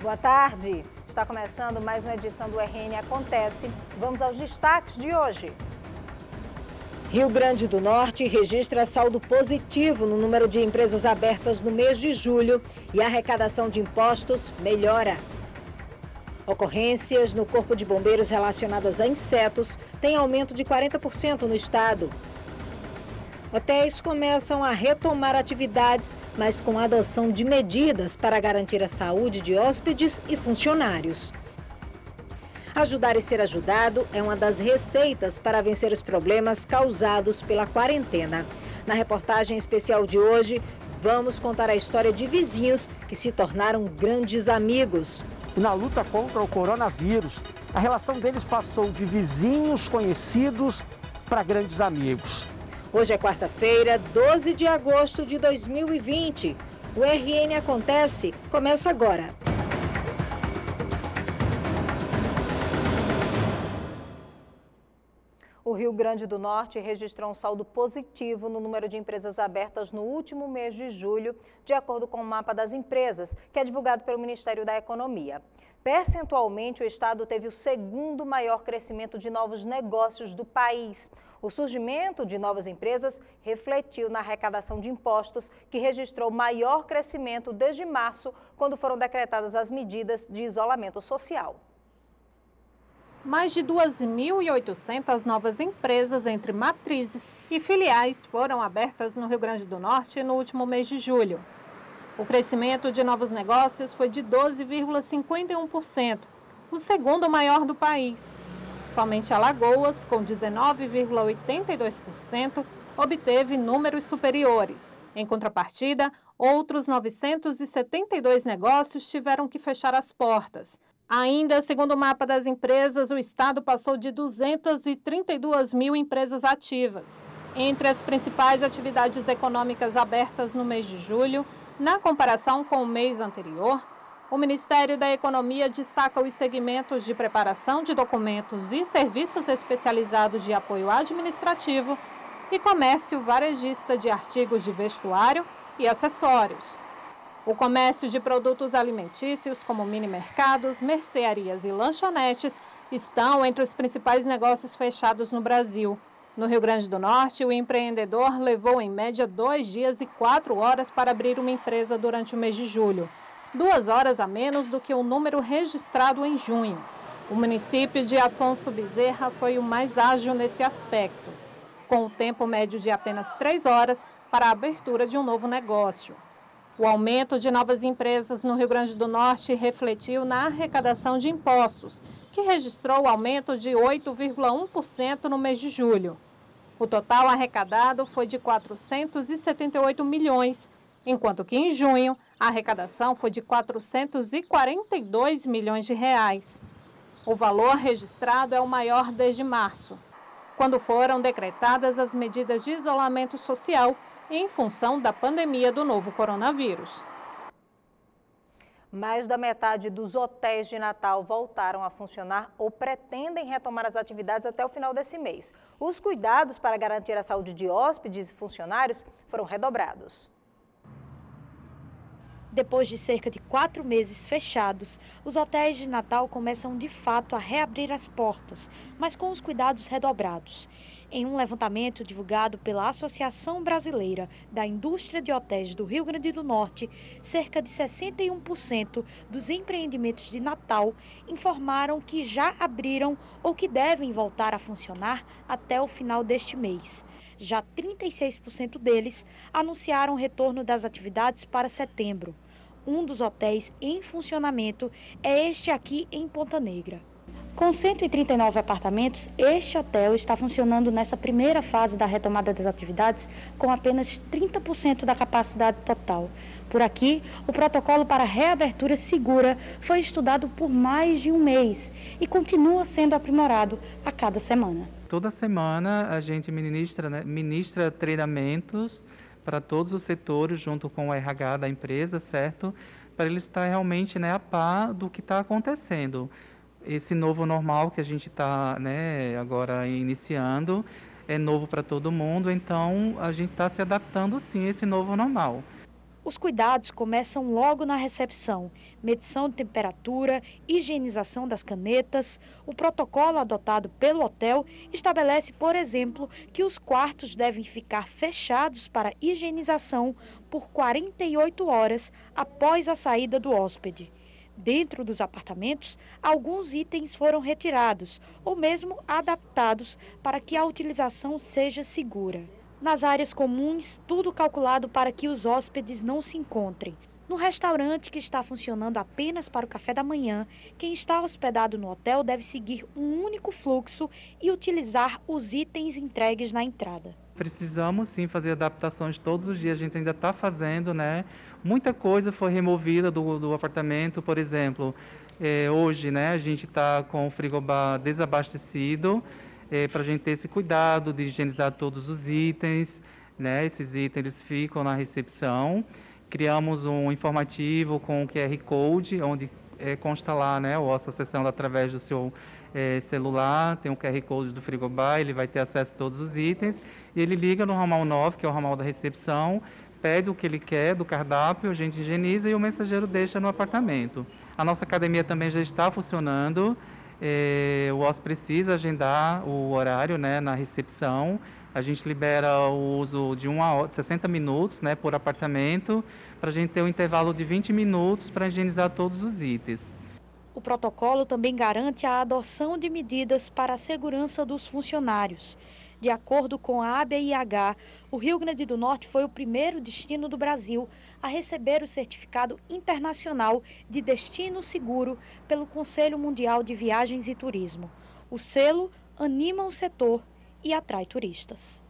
Boa tarde. Está começando mais uma edição do RN Acontece. Vamos aos destaques de hoje. Rio Grande do Norte registra saldo positivo no número de empresas abertas no mês de julho e a arrecadação de impostos melhora. Ocorrências no Corpo de Bombeiros relacionadas a insetos têm aumento de 40% no estado. Hotéis começam a retomar atividades, mas com a adoção de medidas para garantir a saúde de hóspedes e funcionários. Ajudar e ser ajudado é uma das receitas para vencer os problemas causados pela quarentena. Na reportagem especial de hoje, vamos contar a história de vizinhos que se tornaram grandes amigos. E na luta contra o coronavírus, a relação deles passou de vizinhos conhecidos para grandes amigos. Hoje é quarta-feira, 12 de agosto de 2020. O RN Acontece começa agora. O Rio Grande do Norte registrou um saldo positivo no número de empresas abertas no último mês de julho, de acordo com o mapa das empresas, que é divulgado pelo Ministério da Economia. Percentualmente, o estado teve o segundo maior crescimento de novos negócios do país. O surgimento de novas empresas refletiu na arrecadação de impostos, que registrou maior crescimento desde março, quando foram decretadas as medidas de isolamento social. Mais de 2.800 novas empresas entre matrizes e filiais foram abertas no Rio Grande do Norte no último mês de julho. O crescimento de novos negócios foi de 12,51%, o segundo maior do país. Somente Alagoas, com 19,82%, obteve números superiores. Em contrapartida, outros 972 negócios tiveram que fechar as portas. Ainda, segundo o mapa das empresas, o estado passou de 232 mil empresas ativas. Entre as principais atividades econômicas abertas no mês de julho, na comparação com o mês anterior, o Ministério da Economia destaca os segmentos de preparação de documentos e serviços especializados de apoio administrativo e comércio varejista de artigos de vestuário e acessórios. O comércio de produtos alimentícios, como mini-mercados, mercearias e lanchonetes, estão entre os principais negócios fechados no Brasil. No Rio Grande do Norte, o empreendedor levou em média 2 dias e 4 horas para abrir uma empresa durante o mês de julho, 2 horas a menos do que o número registrado em junho. O município de Afonso Bezerra foi o mais ágil nesse aspecto, com o tempo médio de apenas 3 horas para a abertura de um novo negócio. O aumento de novas empresas no Rio Grande do Norte refletiu na arrecadação de impostos, que registrou aumento de 8,1% no mês de julho. O total arrecadado foi de 478 milhões, enquanto que em junho a arrecadação foi de 442 milhões de reais. O valor registrado é o maior desde março, quando foram decretadas as medidas de isolamento social em função da pandemia do novo coronavírus. Mais da metade dos hotéis de Natal voltaram a funcionar ou pretendem retomar as atividades até o final desse mês. Os cuidados para garantir a saúde de hóspedes e funcionários foram redobrados. Depois de cerca de 4 meses fechados, os hotéis de Natal começam de fato a reabrir as portas, mas com os cuidados redobrados. Em um levantamento divulgado pela Associação Brasileira da Indústria de Hotéis do Rio Grande do Norte, cerca de 61% dos empreendimentos de Natal informaram que já abriram ou que devem voltar a funcionar até o final deste mês. Já 36% deles anunciaram o retorno das atividades para setembro. Um dos hotéis em funcionamento é este aqui em Ponta Negra. Com 139 apartamentos, este hotel está funcionando nessa primeira fase da retomada das atividades com apenas 30% da capacidade total. Por aqui, o protocolo para reabertura segura foi estudado por mais de um mês e continua sendo aprimorado a cada semana. Toda semana a gente ministra treinamentos para todos os setores junto com o RH da empresa, certo? Para eles estar realmente a par do que está acontecendo. Esse novo normal que a gente está agora iniciando é novo para todo mundo, então a gente está se adaptando sim a esse novo normal. Os cuidados começam logo na recepção: medição de temperatura, higienização das canetas. O protocolo adotado pelo hotel estabelece, por exemplo, que os quartos devem ficar fechados para higienização por 48 horas após a saída do hóspede. Dentro dos apartamentos, alguns itens foram retirados ou mesmo adaptados para que a utilização seja segura. Nas áreas comuns, tudo calculado para que os hóspedes não se encontrem. No restaurante, que está funcionando apenas para o café da manhã, quem está hospedado no hotel deve seguir um único fluxo e utilizar os itens entregues na entrada. Precisamos sim fazer adaptações todos os dias, a gente ainda está fazendo, né? Muita coisa foi removida do apartamento, por exemplo, hoje, né, a gente está com o frigobar desabastecido, para a gente ter esse cuidado de higienizar todos os itens, né? Esses itens eles ficam na recepção. Criamos um informativo com QR Code, onde consta lá, né, o hóspede acessando através do seu celular, tem um QR Code do frigobar, ele vai ter acesso a todos os itens, e ele liga no ramal 9, que é o ramal da recepção, pede o que ele quer do cardápio, a gente higieniza e o mensageiro deixa no apartamento. A nossa academia também já está funcionando. O hóspede precisa agendar o horário, né, na recepção. A gente libera o uso de 60 minutos, né, por apartamento, para a gente ter um intervalo de 20 minutos para higienizar todos os itens. O protocolo também garante a adoção de medidas para a segurança dos funcionários. De acordo com a ABIH, o Rio Grande do Norte foi o primeiro destino do Brasil a receber o certificado internacional de destino seguro pelo Conselho Mundial de Viagens e Turismo. O selo anima o setor e atrai turistas.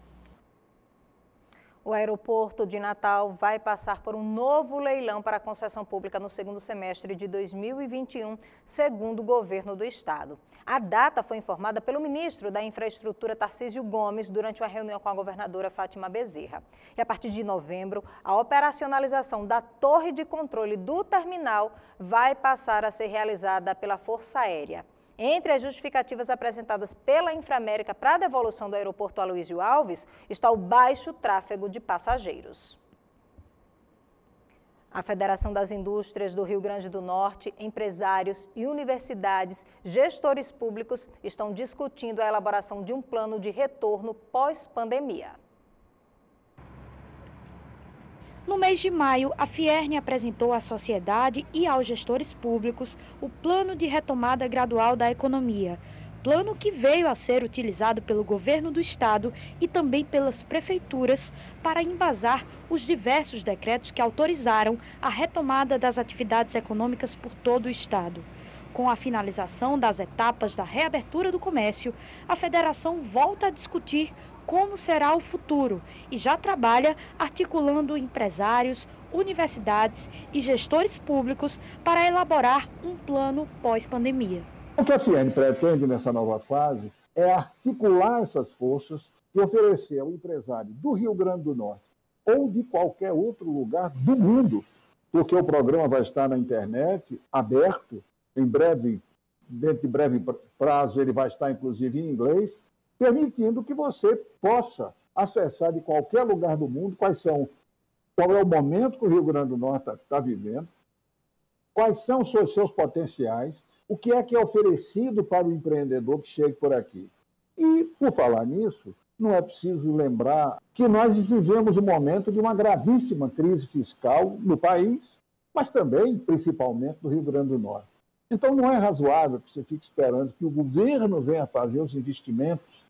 O aeroporto de Natal vai passar por um novo leilão para a concessão pública no segundo semestre de 2021, segundo o governo do estado. A data foi informada pelo ministro da Infraestrutura, Tarcísio Gomes, durante uma reunião com a governadora Fátima Bezerra. E a partir de novembro, a operacionalização da torre de controle do terminal vai passar a ser realizada pela Força Aérea. Entre as justificativas apresentadas pela Inframérica para a devolução do aeroporto Aloysio Alves está o baixo tráfego de passageiros. A Federação das Indústrias do Rio Grande do Norte, empresários e universidades, gestores públicos estão discutindo a elaboração de um plano de retorno pós-pandemia. No mês de maio, a Fierne apresentou à sociedade e aos gestores públicos o plano de retomada gradual da economia. Plano que veio a ser utilizado pelo governo do estado e também pelas prefeituras para embasar os diversos decretos que autorizaram a retomada das atividades econômicas por todo o estado. Com a finalização das etapas da reabertura do comércio, a federação volta a discutir como será o futuro e já trabalha articulando empresários, universidades e gestores públicos para elaborar um plano pós-pandemia. O que a Fierne pretende nessa nova fase é articular essas forças e oferecer ao empresário do Rio Grande do Norte ou de qualquer outro lugar do mundo, porque o programa vai estar na internet, aberto, em breve, dentro de breve prazo ele vai estar inclusive em inglês, permitindo que você possa acessar de qualquer lugar do mundo qual é o momento que o Rio Grande do Norte está vivendo, quais são os seus potenciais, o que é oferecido para o empreendedor que chegue por aqui. E, por falar nisso, não é preciso lembrar que nós vivemos um momento de uma gravíssima crise fiscal no país, mas também, principalmente, no Rio Grande do Norte. Então, não é razoável que você fique esperando que o governo venha fazer os investimentos,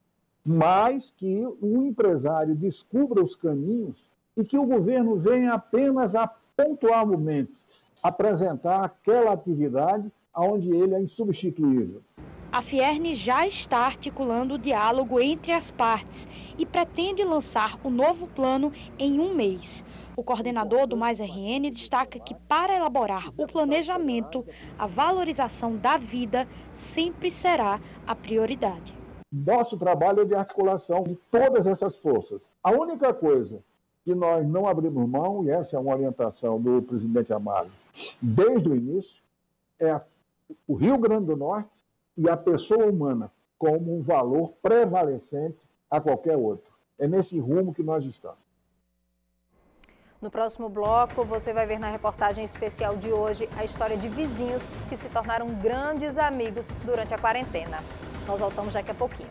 mas que o empresário descubra os caminhos e que o governo venha apenas a pontualmente apresentar aquela atividade onde ele é insubstituível. A Fierne já está articulando o diálogo entre as partes e pretende lançar o novo plano em um mês. O coordenador do Mais RN destaca que, para elaborar o planejamento, a valorização da vida sempre será a prioridade. Nosso trabalho é de articulação de todas essas forças. A única coisa que nós não abrimos mão, e essa é uma orientação do presidente Amado, desde o início, é o Rio Grande do Norte e a pessoa humana como um valor prevalecente a qualquer outro. É nesse rumo que nós estamos. No próximo bloco, você vai ver na reportagem especial de hoje a história de vizinhos que se tornaram grandes amigos durante a quarentena. Nós voltamos daqui a pouquinho.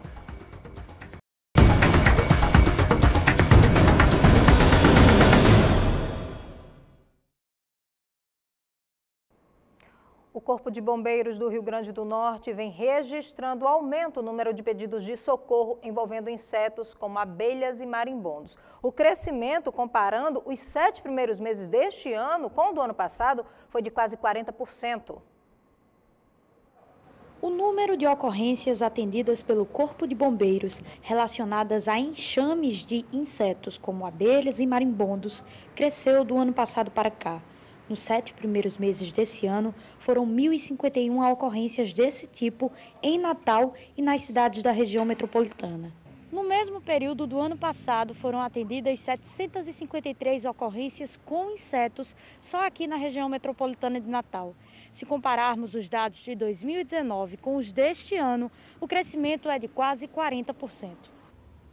O Corpo de Bombeiros do Rio Grande do Norte vem registrando aumento no número de pedidos de socorro envolvendo insetos como abelhas e marimbondos. O crescimento, comparando os 7 primeiros meses deste ano com o do ano passado, foi de quase 40%. O número de ocorrências atendidas pelo Corpo de Bombeiros relacionadas a enxames de insetos como abelhas e marimbondos cresceu do ano passado para cá. Nos 7 primeiros meses desse ano, foram 1.051 ocorrências desse tipo em Natal e nas cidades da região metropolitana. No mesmo período do ano passado, foram atendidas 753 ocorrências com insetos só aqui na região metropolitana de Natal. Se compararmos os dados de 2019 com os deste ano, o crescimento é de quase 40%.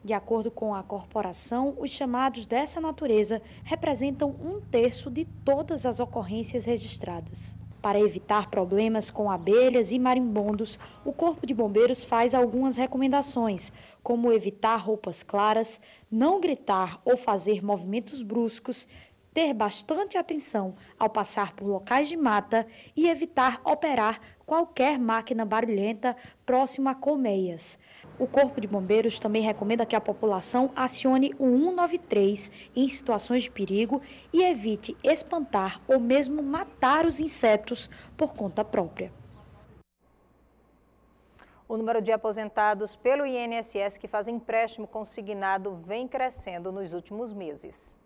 De acordo com a corporação, os chamados dessa natureza representam 1/3 de todas as ocorrências registradas. Para evitar problemas com abelhas e marimbondos, o Corpo de Bombeiros faz algumas recomendações, como evitar roupas claras, não gritar ou fazer movimentos bruscos, ter bastante atenção ao passar por locais de mata e evitar operar qualquer máquina barulhenta próximo a colmeias. O Corpo de Bombeiros também recomenda que a população acione o 193 em situações de perigo e evite espantar ou mesmo matar os insetos por conta própria. O número de aposentados pelo INSS que fazem empréstimo consignado vem crescendo nos últimos meses.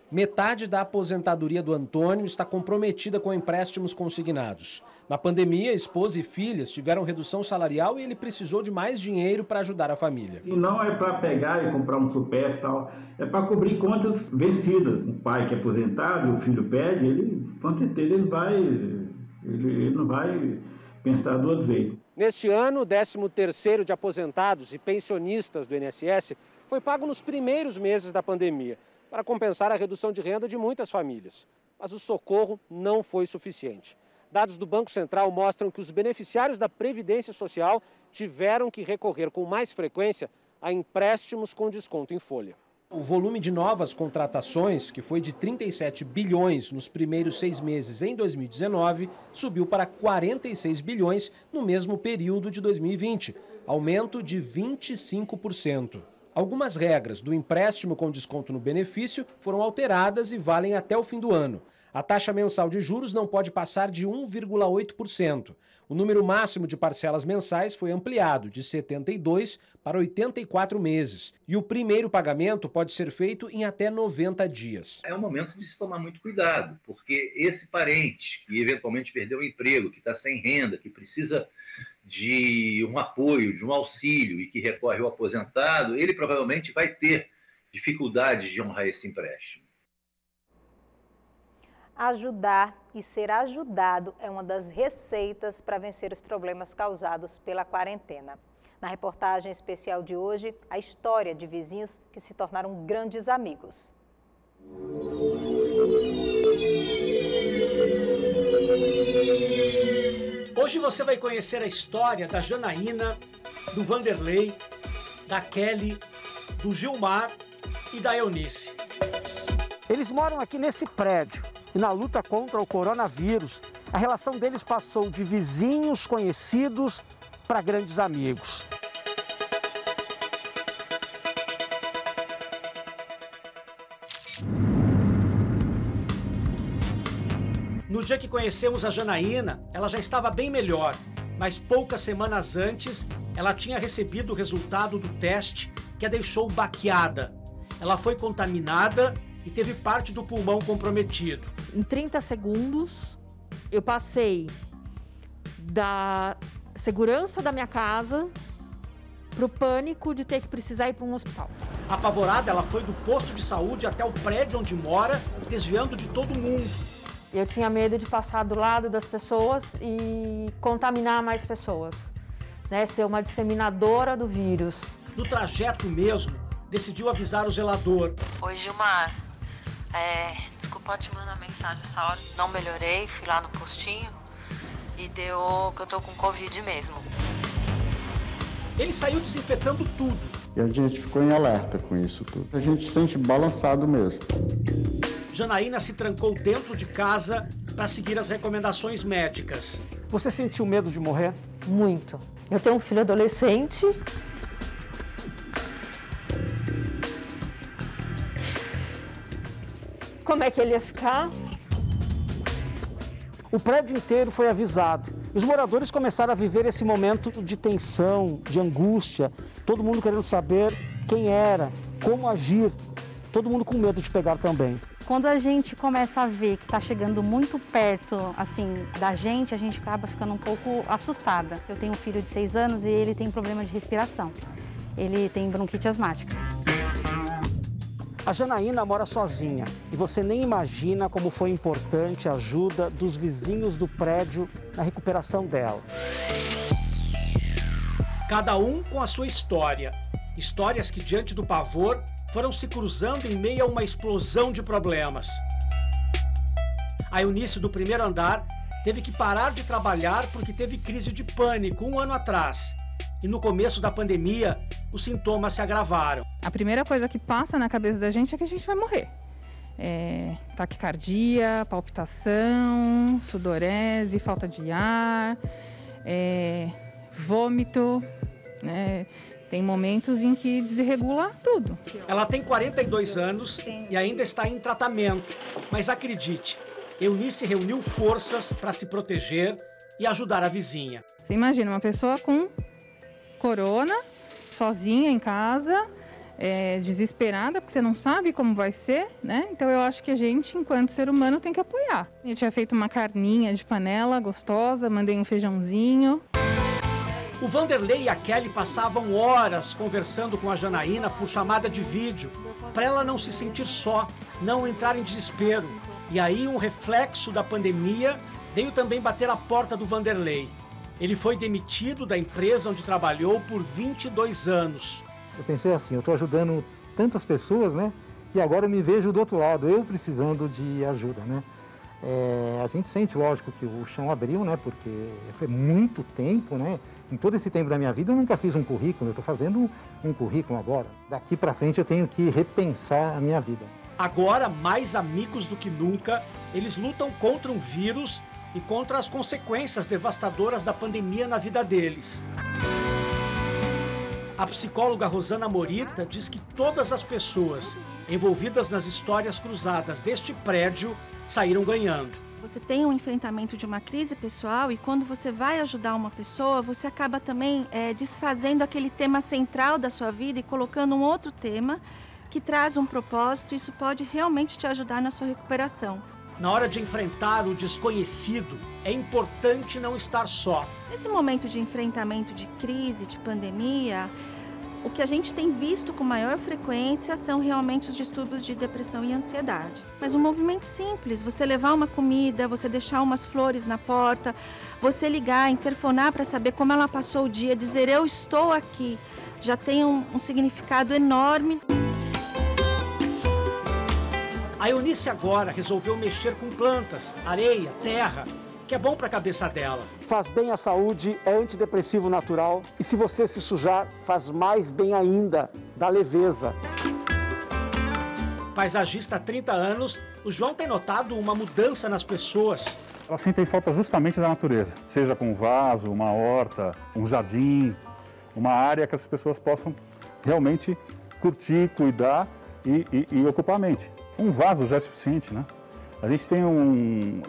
Metade da aposentadoria do Antônio está comprometida com empréstimos consignados. Na pandemia, esposa e filhas tiveram redução salarial e ele precisou de mais dinheiro para ajudar a família. E não é para pegar e comprar um supérfluo e tal, é para cobrir contas vencidas. Um pai que é aposentado e o filho pede, ele, com certeza, ele não vai pensar 2 vezes. Neste ano, o 13º de aposentados e pensionistas do INSS foi pago nos primeiros meses da pandemia, para compensar a redução de renda de muitas famílias. Mas o socorro não foi suficiente. Dados do Banco Central mostram que os beneficiários da Previdência Social tiveram que recorrer com mais frequência a empréstimos com desconto em folha. O volume de novas contratações, que foi de 37 bilhões nos primeiros 6 meses em 2019, subiu para 46 bilhões no mesmo período de 2020, aumento de 25%. Algumas regras do empréstimo com desconto no benefício foram alteradas e valem até o fim do ano. A taxa mensal de juros não pode passar de 1,8%. O número máximo de parcelas mensais foi ampliado de 72 para 84 meses. E o primeiro pagamento pode ser feito em até 90 dias. É um momento de se tomar muito cuidado, porque esse parente que eventualmente perdeu o emprego, que está sem renda, que precisa de um apoio, de um auxílio e que recorre ao aposentado, ele provavelmente vai ter dificuldades de honrar esse empréstimo. Ajudar e ser ajudado é uma das receitas para vencer os problemas causados pela quarentena. Na reportagem especial de hoje, a história de vizinhos que se tornaram grandes amigos. Hoje você vai conhecer a história da Janaína, do Vanderlei, da Kelly, do Gilmar e da Eunice. Eles moram aqui nesse prédio e na luta contra o coronavírus, a relação deles passou de vizinhos conhecidos para grandes amigos. No dia que conhecemos a Janaína, ela já estava bem melhor, mas poucas semanas antes, ela tinha recebido o resultado do teste que a deixou baqueada. Ela foi contaminada e teve parte do pulmão comprometido. Em 30 segundos, eu passei da segurança da minha casa para o pânico de ter que precisar ir para um hospital. Apavorada, ela foi do posto de saúde até o prédio onde mora, desviando de todo mundo. Eu tinha medo de passar do lado das pessoas e contaminar mais pessoas, né? Ser uma disseminadora do vírus. No trajeto mesmo, decidiu avisar o zelador. Oi, Gilmar. Desculpa te mandar mensagem essa hora. Não melhorei, fui lá no postinho e deu que eu tô com Covid mesmo. Ele saiu desinfetando tudo. E a gente ficou em alerta com isso tudo. A gente se sente balançado mesmo. Janaína se trancou dentro de casa para seguir as recomendações médicas. Você sentiu medo de morrer? Muito. Eu tenho um filho adolescente. Como é que ele ia ficar? O prédio inteiro foi avisado. Os moradores começaram a viver esse momento de tensão, de angústia, todo mundo querendo saber quem era, como agir, todo mundo com medo de pegar também. Quando a gente começa a ver que está chegando muito perto, assim, da gente, a gente acaba ficando um pouco assustada. Eu tenho um filho de 6 anos e ele tem problema de respiração. Ele tem bronquite asmática. A Janaína mora sozinha e você nem imagina como foi importante a ajuda dos vizinhos do prédio na recuperação dela. Cada um com a sua história. Histórias que, diante do pavor, foram se cruzando em meio a uma explosão de problemas. A Eunice, do primeiro andar, teve que parar de trabalhar porque teve crise de pânico 1 ano atrás. E no começo da pandemia, os sintomas se agravaram. A primeira coisa que passa na cabeça da gente é que a gente vai morrer. Taquicardia, palpitação, sudorese, falta de ar, vômito, né? Tem momentos em que desregula tudo. Ela tem 42 anos e ainda está em tratamento. Mas acredite, Eunice reuniu forças para se proteger e ajudar a vizinha. Você imagina uma pessoa com corona, sozinha em casa, desesperada, porque você não sabe como vai ser, né? Então eu acho que a gente, enquanto ser humano, tem que apoiar. Eu tinha feito uma carninha de panela gostosa, mandei um feijãozinho. O Vanderlei e a Kelly passavam horas conversando com a Janaína por chamada de vídeo, para ela não se sentir só, não entrar em desespero. E aí um reflexo da pandemia veio também bater a porta do Vanderlei. Ele foi demitido da empresa onde trabalhou por 22 anos. Eu pensei assim, eu estou ajudando tantas pessoas, né? E agora eu me vejo do outro lado, eu precisando de ajuda, né? A gente sente, lógico, que o chão abriu, né? Porque foi muito tempo, né? Em todo esse tempo da minha vida eu nunca fiz um currículo, eu estou fazendo um currículo agora. Daqui para frente eu tenho que repensar a minha vida. Agora, mais amigos do que nunca, eles lutam contra um vírus e contra as consequências devastadoras da pandemia na vida deles. A psicóloga Rosana Morita diz que todas as pessoas envolvidas nas histórias cruzadas deste prédio saíram ganhando. Você tem um enfrentamento de uma crise pessoal e quando você vai ajudar uma pessoa, você acaba também desfazendo aquele tema central da sua vida e colocando um outro tema que traz um propósito. Isso pode realmente te ajudar na sua recuperação. Na hora de enfrentar o desconhecido, é importante não estar só. Nesse momento de enfrentamento de crise, de pandemia, o que a gente tem visto com maior frequência são realmente os distúrbios de depressão e ansiedade. Mas um movimento simples, você levar uma comida, você deixar umas flores na porta, você ligar, interfonar para saber como ela passou o dia, dizer eu estou aqui, já tem um significado enorme. A Eunice agora resolveu mexer com plantas, areia, terra, que é bom para a cabeça dela. Faz bem à saúde, é antidepressivo natural e se você se sujar, faz mais bem ainda, dá leveza. Paisagista há 30 anos, o João tem notado uma mudança nas pessoas. Elas sentem falta justamente da natureza, seja com um vaso, uma horta, um jardim, uma área que as pessoas possam realmente curtir, cuidar e ocupar a mente. Um vaso já é suficiente, né? A gente tem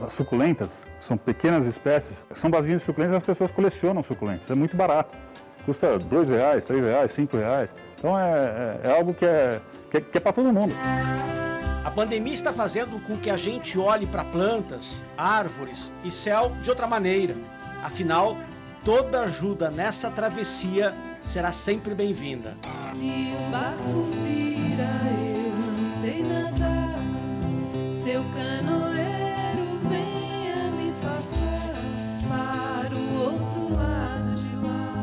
as suculentas, são pequenas espécies, são vasinhos de suculentas e as pessoas colecionam suculentas, é muito barato. Custa R$2, R$3, R$5. Então é algo que é para todo mundo. A pandemia está fazendo com que a gente olhe para plantas, árvores e céu de outra maneira. Afinal, toda ajuda nessa travessia será sempre bem-vinda. Se o barco vira, eu não sei nadar. Seu canoeiro venha me passar para o outro lado de lá.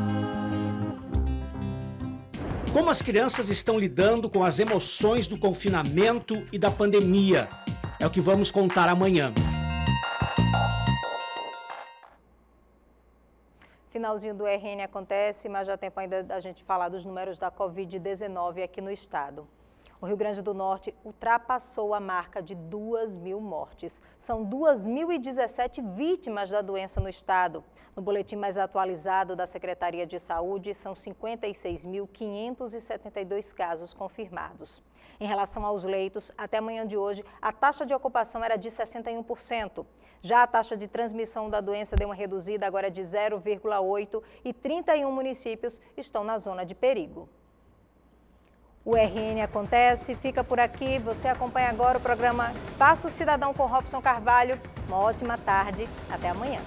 Como as crianças estão lidando com as emoções do confinamento e da pandemia? É o que vamos contar amanhã. Finalzinho do RN acontece, mas já tem tempo ainda da gente falar dos números da Covid-19 aqui no estado. O Rio Grande do Norte ultrapassou a marca de 2.000 mortes. São 2.017 vítimas da doença no estado. No boletim mais atualizado da Secretaria de Saúde, são 56.572 casos confirmados. Em relação aos leitos, até amanhã de hoje, a taxa de ocupação era de 61%. Já a taxa de transmissão da doença deu uma reduzida, agora é de 0,8%, e 31 municípios estão na zona de perigo. O RN acontece, fica por aqui. Você acompanha agora o programa Espaço Cidadão com Robson Carvalho. Uma ótima tarde, até amanhã.